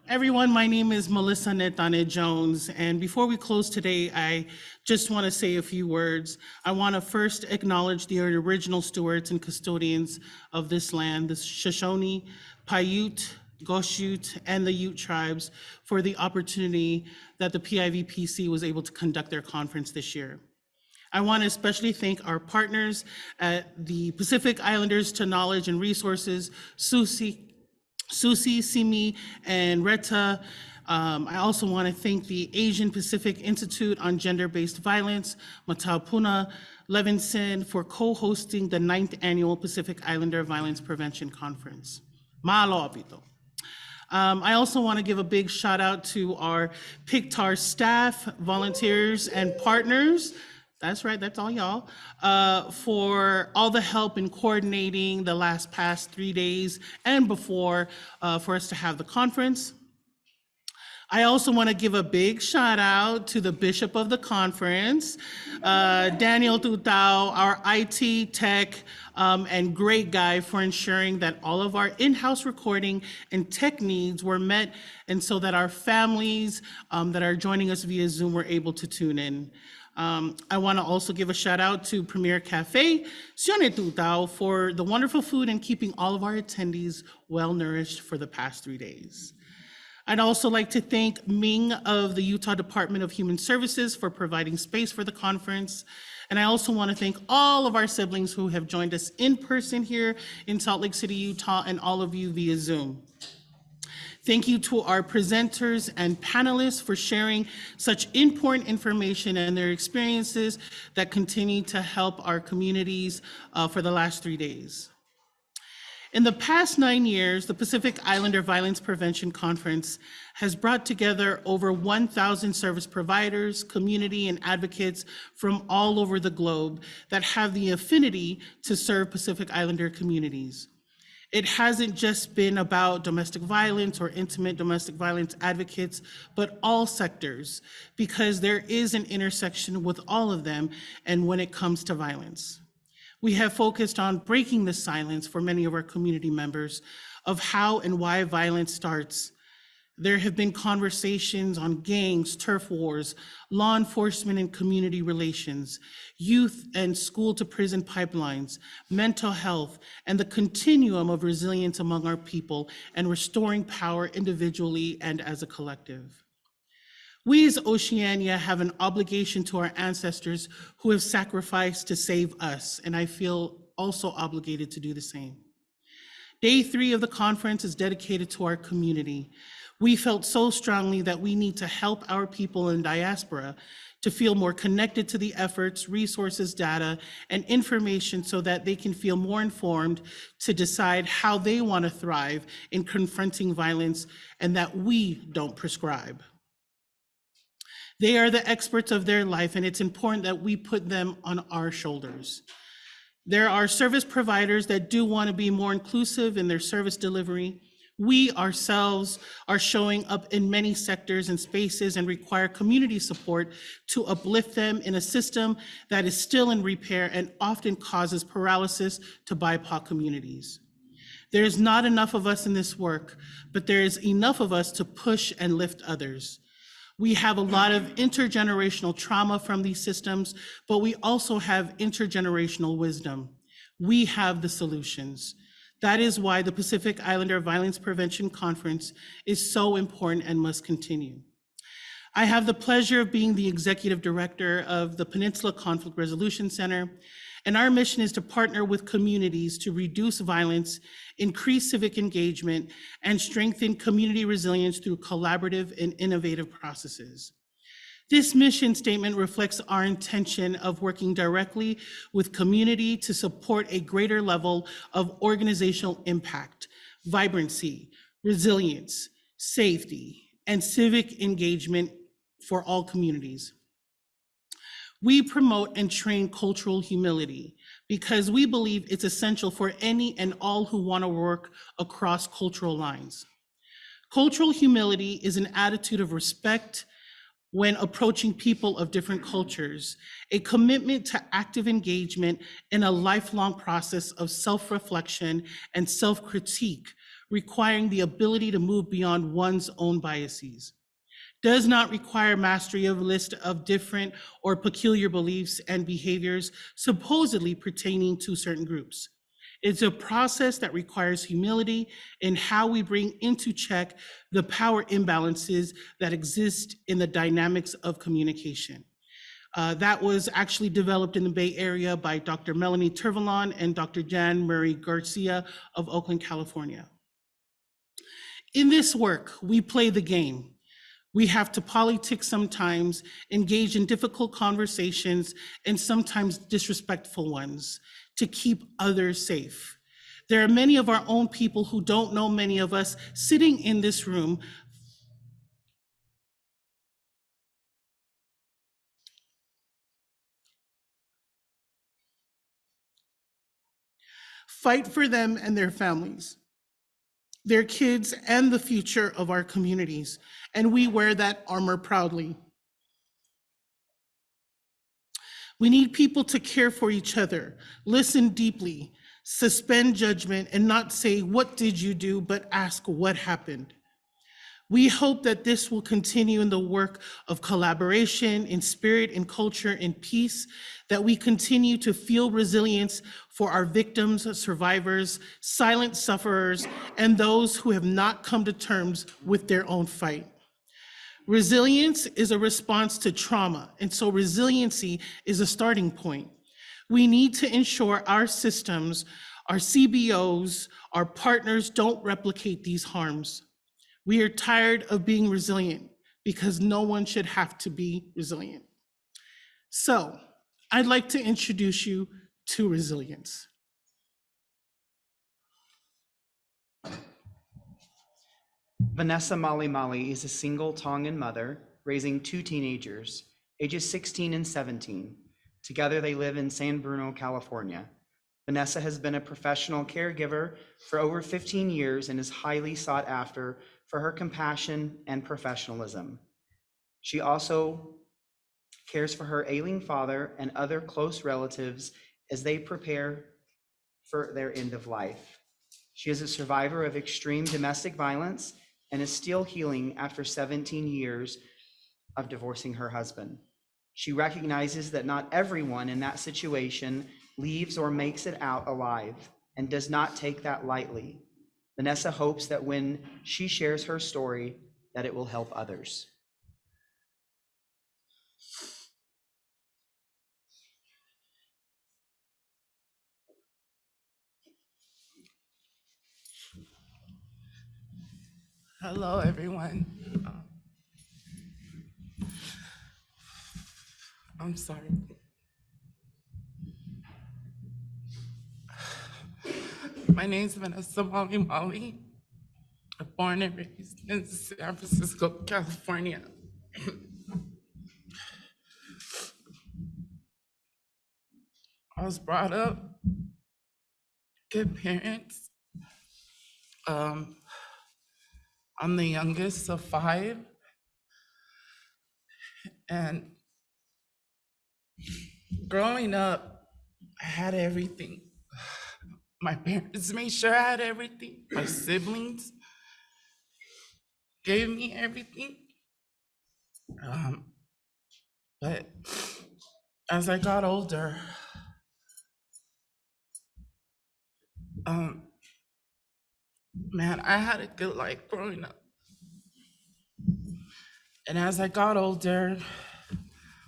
Everyone, my name is Malissa Netane-Jones, and before we close today, I just want to say a few words. I want to first acknowledge the original stewards and custodians of this land, the Shoshone, Paiute, Goshute, and the Ute tribes for the opportunity that the PIVPC was able to conduct their conference this year. I want to especially thank our partners at the Pacific Islanders to Knowledge and Resources, Susi, Simi, and Retta. I also want to thank the Asian Pacific Institute on Gender-Based Violence, Mateo Levinson, for co-hosting the 9th Annual Pacific Islander Violence Prevention Conference. Mahalo, Apito. I also want to give a big shout out to our PICTAR staff, volunteers, and partners. That's right, that's all y'all, for all the help in coordinating the past 3 days and before for us to have the conference. I also want to give a big shout out to the bishop of the conference, Daniel Tutao, our IT tech and great guy, for ensuring that all of our in-house recording and tech needs were met, and so that our families that are joining us via Zoom were able to tune in. I want to also give a shout out to Premier Cafe, Sione Tutao, for the wonderful food and keeping all of our attendees well nourished for the past 3 days. I'd also like to thank Ming of the Utah Department of Human Services for providing space for the conference. And I also want to thank all of our siblings who have joined us in person here in Salt Lake City, Utah, and all of you via Zoom. Thank you to our presenters and panelists for sharing such important information and their experiences that continue to help our communities for the last 3 days. In the past 9 years, the Pacific Islander Violence Prevention Conference has brought together over 1,000 service providers, community, and advocates from all over the globe that have the affinity to serve Pacific Islander communities. It hasn't just been about domestic violence or intimate domestic violence advocates, but all sectors, because there is an intersection with all of them and when it comes to violence. We have focused on breaking the silence for many of our community members of how and why violence starts. There have been conversations on gangs, turf wars, law enforcement and community relations, youth and school to prison pipelines, mental health, and the continuum of resilience among our people and restoring power individually and as a collective. We as Oceania have an obligation to our ancestors who have sacrificed to save us, and I feel also obligated to do the same. Day 3 of the conference is dedicated to our community. We felt so strongly that we need to help our people in diaspora to feel more connected to the efforts, resources, data, and information so that they can feel more informed to decide how they want to thrive in confronting violence, and that we don't prescribe. They are the experts of their life, and it's important that we put them on our shoulders. There are service providers that do want to be more inclusive in their service delivery. We ourselves are showing up in many sectors and spaces and require community support to uplift them in a system that is still in repair and often causes paralysis to BIPOC communities. There's not enough of us in this work, but there is enough of us to push and lift others. We have a lot of intergenerational trauma from these systems, but we also have intergenerational wisdom. We have the solutions. That is why the Pacific Islander Violence Prevention Conference is so important and must continue. I have the pleasure of being the executive director of the Peninsula Conflict Resolution Center, and our mission is to partner with communities to reduce violence, increase civic engagement, and strengthen community resilience through collaborative and innovative processes. This mission statement reflects our intention of working directly with community to support a greater level of organizational impact, vibrancy, resilience, safety, and civic engagement for all communities. We promote and train cultural humility because we believe it's essential for any and all who want to work across cultural lines. Cultural humility is an attitude of respect, when approaching people of different cultures, a commitment to active engagement in a lifelong process of self-reflection and self-critique, requiring the ability to move beyond one's own biases. Does not require mastery of a list of different or peculiar beliefs and behaviors supposedly pertaining to certain groups. It's a process that requires humility in how we bring into check the power imbalances that exist in the dynamics of communication. That was actually developed in the Bay Area by Dr. Melanie Turvalon and Dr. Jan Murray Garcia of Oakland, California. In this work, we play the game. We have to politic sometimes, engage in difficult conversations, and sometimes disrespectful ones to keep others safe. There are many of our own people who don't know many of us sitting in this room. Fight for them and their families, their kids, and the future of our communities. And we wear that armor proudly. We need people to care for each other, listen deeply, suspend judgment, and not say, "What did you do?" but ask, "What happened?" We hope that this will continue in the work of collaboration, in spirit, in culture, in peace, that we continue to feel resilience for our victims, survivors, silent sufferers, and those who have not come to terms with their own fight. Resilience is a response to trauma, and so resiliency is a starting point. We need to ensure our systems, our CBOs, our partners don't replicate these harms. We are tired of being resilient because no one should have to be resilient. So I'd like to introduce you to resilience. Vanessa Malimali is a single Tongan mother raising two teenagers, ages 16 and 17. Together they live in San Bruno, California. Vanessa has been a professional caregiver for over 15 years and is highly sought after for her compassion and professionalism. She also cares for her ailing father and other close relatives as they prepare for their end of life. She is a survivor of extreme domestic violence and is still healing after 17 years of divorcing her husband. She recognizes that not everyone in that situation leaves or makes it out alive and does not take that lightly. Vanessa hopes that when she shares her story, that it will help others. Hello, everyone. I'm sorry. My name is Vanessa Malimali. I'm born and raised in San Francisco, California. I was brought up good parents. I'm the youngest of five, and growing up, I had everything. My parents made sure I had everything. My siblings gave me everything. But as I got older, man, I had a good life growing up. And as I got older,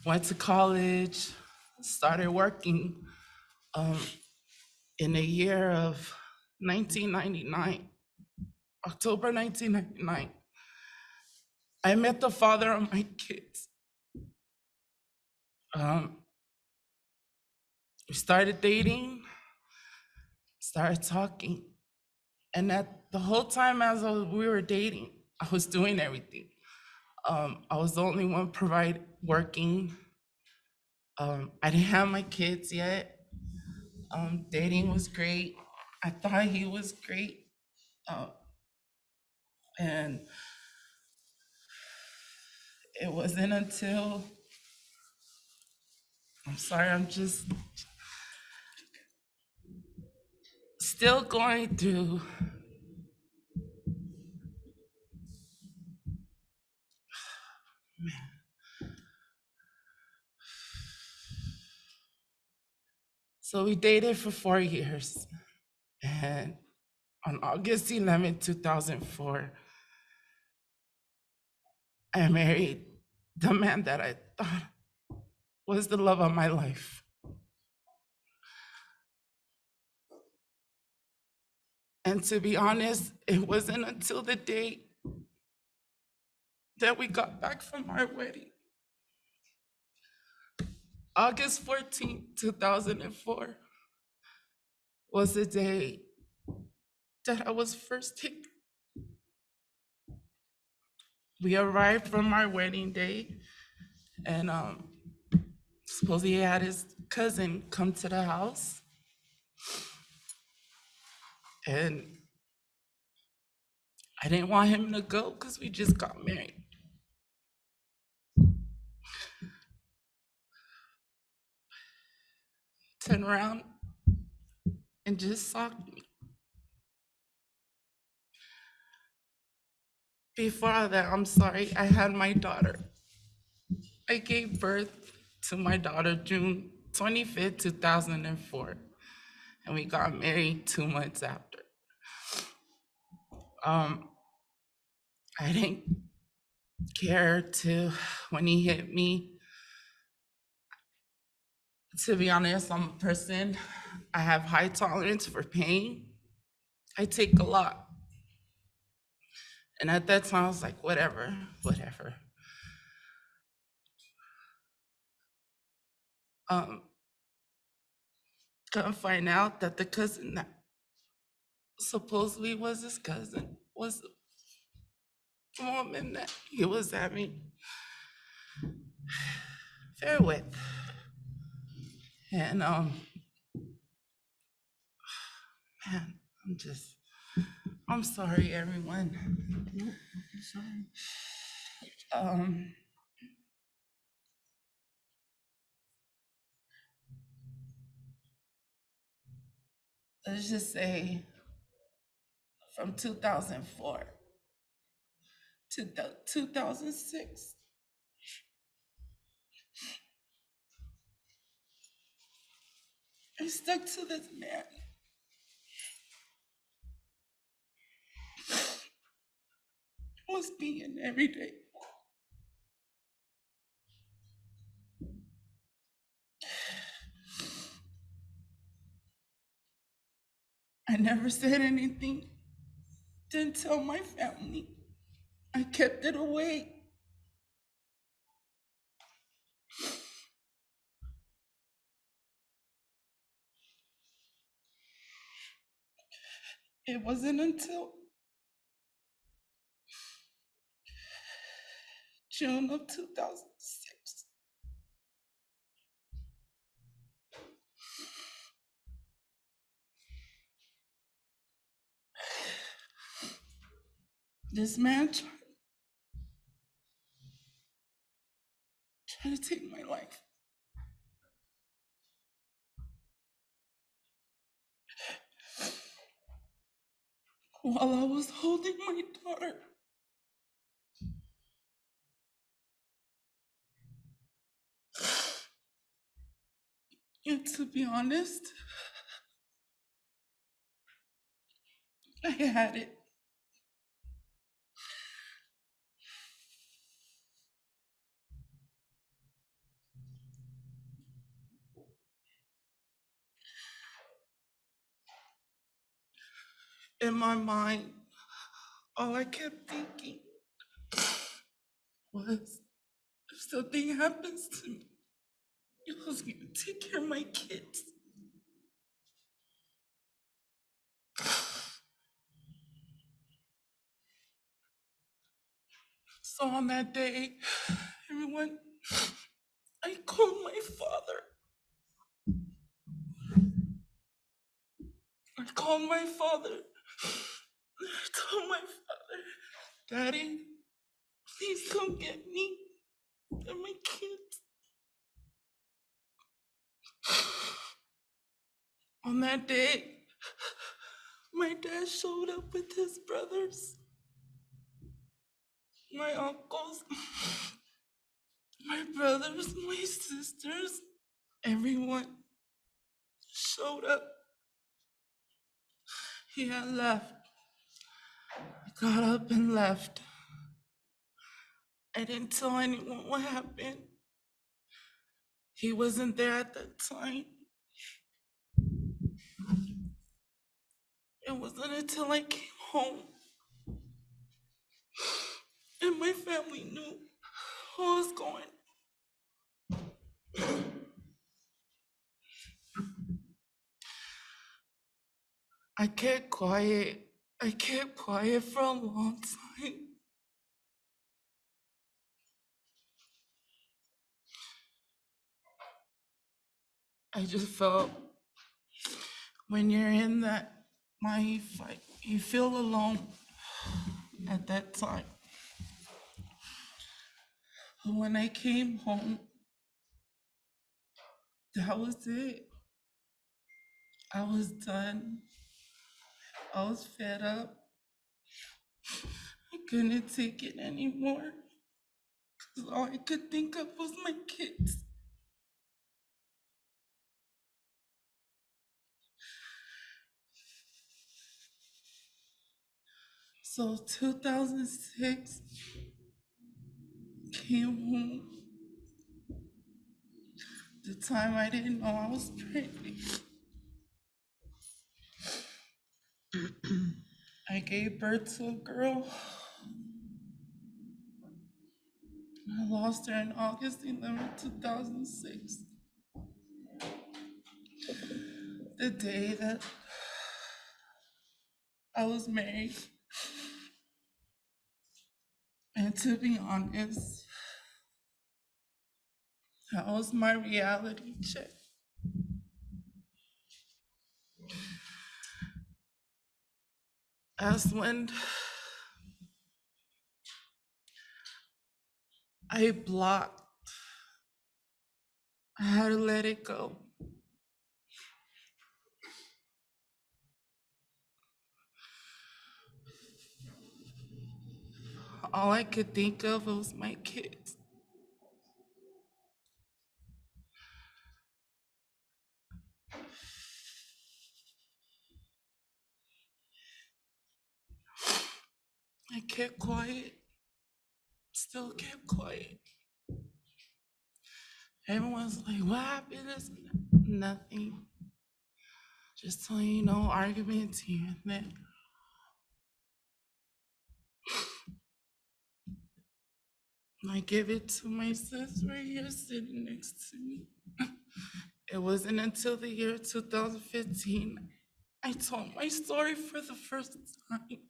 went to college, started working in the year of 1999, October 1999. I met the father of my kids. We started dating, started talking. And the whole time we were dating, I was doing everything. I was the only one working. I didn't have my kids yet. Dating was great. I thought he was great. And it wasn't until, I'm sorry, I'm just still going through so we dated for 4 years, and on August 11, 2004, I married the man that I thought was the love of my life. And to be honest, it wasn't until the day that we got back from our wedding, August 14, 2004, was the day that I was first taken. We arrived from our wedding day, and supposedly he had his cousin come to the house, and I didn't want him to go because we just got married. Turned around and just socked me. Before that, I'm sorry, I had my daughter. I gave birth to my daughter June 25th, 2004, and we got married 2 months after. I didn't care when he hit me. To be honest, I'm a person, I have high tolerance for pain. I take a lot. And at that time, I was like, whatever. Come find out that the cousin that supposedly was his cousin was the woman that he was having affair with. And man, I'm sorry, everyone. Nope, I'm sorry. Let's just say from 2004 to 2006, I stuck to this man. Was being every day. I never said anything, didn't tell my family. I kept it away. It wasn't until June of 2006 this man tried to take my life. While I was holding my daughter. And to be honest, I had it. In my mind, all I kept thinking was, if something happens to me, who's gonna take care of my kids? So on that day, everyone, I called my father. I told my father, Daddy, please come get me. and my kids. On that day, my dad showed up with his brothers, my uncles, my brothers, my sisters, everyone showed up. He had left. He got up and left. I didn't tell anyone what happened. He wasn't there at that time. It wasn't until I came home and my family knew what was going. I kept quiet. I kept quiet for a long time. I just felt when you're in that mind fight, you feel alone at that time. But when I came home, that was it. I was done. I was fed up. I couldn't take it anymore. 'Cause all I could think of was my kids. So 2006 came home. The time I didn't know I was pregnant. I gave birth to a girl. I lost her on August 11th, 2006. The day that I was married. And to be honest, that was my reality check. That's when I blocked. I had to let it go. All I could think of was my kids. I kept quiet, still kept quiet. Everyone's like, what happened? Nothing. Just so you know, arguments here and there. I give it to my sis right here sitting next to me. It wasn't until the year 2015 I told my story for the first time.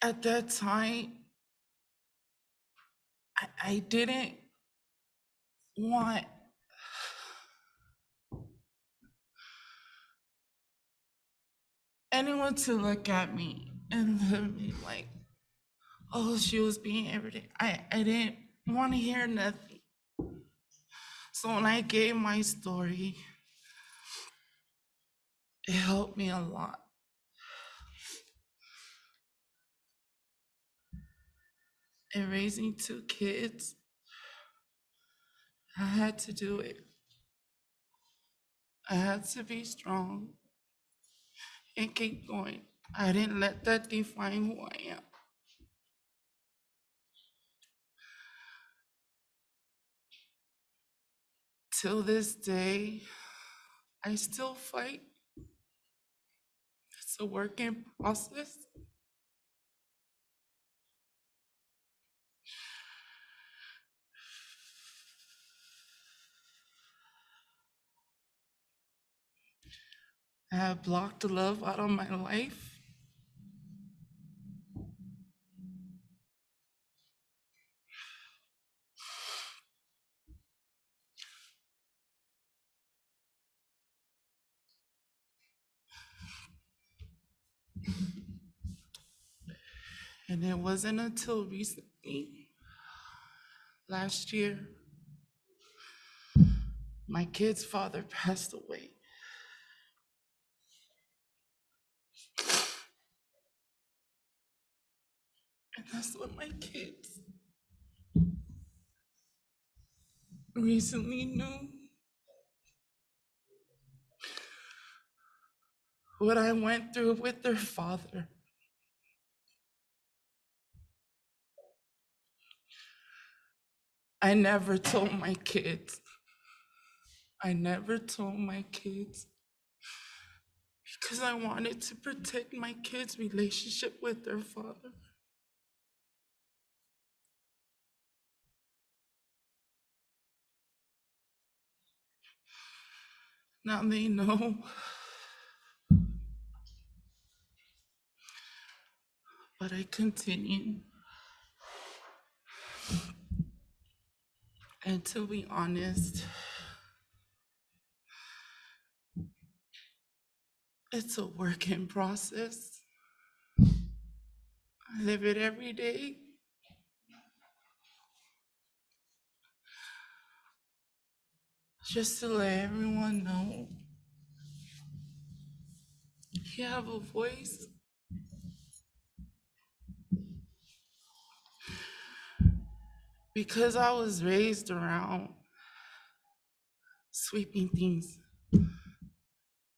At that time, I didn't want anyone to look at me and be like, oh, she was being everything. I didn't want to hear nothing. So when I gave my story, it helped me a lot. In raising 2 kids, I had to do it. I had to be strong and keep going. I didn't let that define who I am. Till this day, I still fight. It's a work in process. I have blocked the love out of my life. And it wasn't until recently, last year, my kid's father passed away. And that's what my kids recently knew. What I went through with their father. I never told my kids. I never told my kids because I wanted to protect my kids' relationship with their father. Now they know. But I continue. And to be honest, it's a work in process. I live it every day. Just to let everyone know, you have a voice. Because I was raised around sweeping things.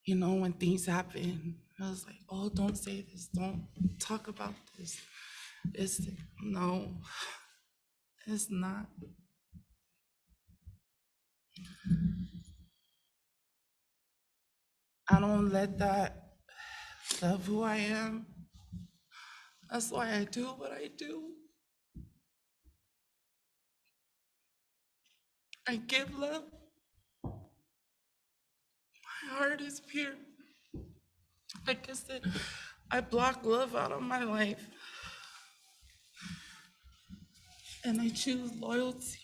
You know, when things happen, I was like, oh, don't say this, don't talk about this. No, it's not. I don't let that love who I am. That's why I do what I do. I give love. My heart is pure. Like I said, I block love out of my life. And I choose loyalty.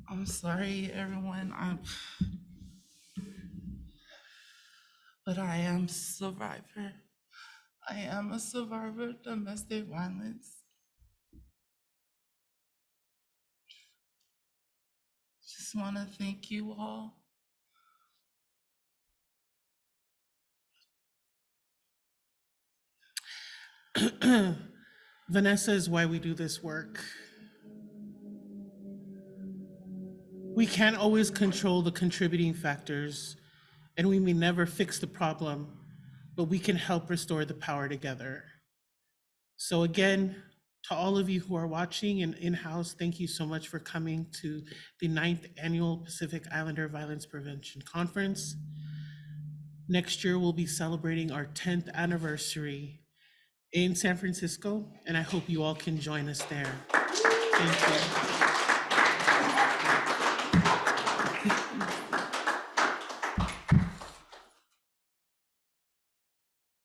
I'm sorry, everyone. But I am a survivor. I am a survivor of domestic violence. Just want to thank you all. Vanessa is why we do this work. We can't always control the contributing factors, and we may never fix the problem, but we can help restore the power together. So again, to all of you who are watching and in-house, thank you so much for coming to the 9th Annual Pacific Islander Violence Prevention Conference. Next year, we'll be celebrating our 10th anniversary in San Francisco, and I hope you all can join us there. Thank you.